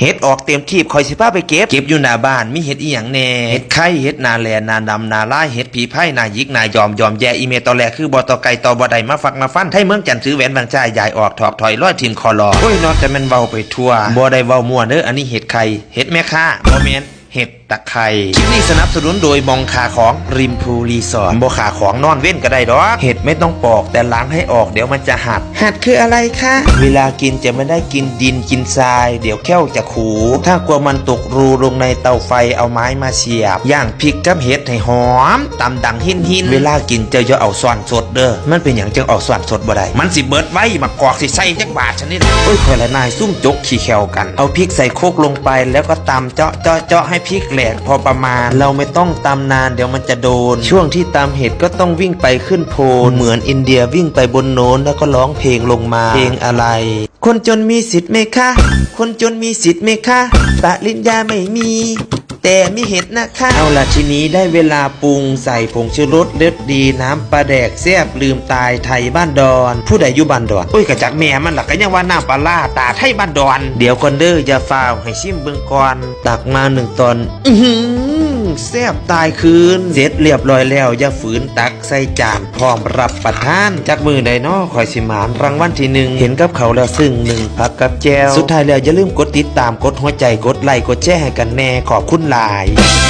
เห็ดออกเต็มทีบคอยสิพาไปเก็บอยู่หน้าบ้านมีเห็ดอีหยังแน่เห็ดไข่เห็ดนาแลนาดำนาล่าเห็ดผีไผ่นายิกนายอมแย่อีเมตอแลคือบอตอไก่ตอบอใดมาฝักมาฟันไทยเมืองจันทร์ซื้อแหวนบางจ่ายยายออกถอกถอยร้อยทีมคอรอโอ้ยนอกแต่มันเว้าไปทั่วบอได้เว้ามั่วเด้ออันนี้เห็ดไข่เห็ดแม่ค้าโมเมนเห็ดตะไคร่คลิปนี้สนับสนุนโดยมองขาของริมพูรีสอร์ทบ่ขาของนอนเว้นก็ได้ดอกเห็ดไม่ต้องปอกแต่ล้างให้ออกเดี๋ยวมันจะหัดคืออะไรคะเวลากินจะไม่ได้กินดินกินทรายเดี๋ยวแก้วจะขูถ้ากลัวมันตกรูลงในเตาไฟเอาไม้มาเสียบย่างพริกกับเห็ดให้หอมตำดังหินเวลากินจะเอาส่วนสดเด้อมันเป็นอย่างจึงเอาส่วนสดบ่ได้มันสิเบิดไว้มากอกสิใส่จักบาทชนิดโอ้ยข่อยละนายซุ่มจกขี้แควกันเอาพริกใส่โคกลงไปแล้วก็ตำเจาะให้พริกแหลกพอประมาณเราไม่ต้องตำนานเดี๋ยวมันจะโดนช่วงที่ตำเห็ดก็ต้องวิ่งไปขึ้นโพนเหมือนอินเดียวิ่งไปบนโน้นแล้วก็ร้องเพลงลงมาเพลงอะไรคนจนมีสิทธิ์ไหมคะคนจนมีสิทธิ์ไหมคะปริญญาไม่มีแต่มีเห็ดนะคะเอาล่ะทีนี้ได้เวลาปรุงใส่ผงชูรสเลือดดีน้ำปลาแดกแซ่บลืมตายไทยบ้านดอนผู้ใดอยู่บ้านดอนโอ้ยกะจักแม่มันหลักก็ยังว่าน้ำปลาล่าตาไทยบ้านดอนเดี๋ยวก่อนเด้ออย่าฟาวให้ชิมเบิ่งก่อนตักมา1 ตอนแซ่บตายคืนเสร็จเรียบร้อยแล้วอย่าฝืนตักใส่จานพร้อมรับประทานจากมือใดน้อคอยสิหมานรางวัลที่ 1เห็นกับเขาแล้วซึ่ง1ผักกับแจวสุดท้ายแล้วอย่าลืมกดติดตามกดหัวใจกดไลค์กดแชร์ให้กันแน่ขอบคุณหลาย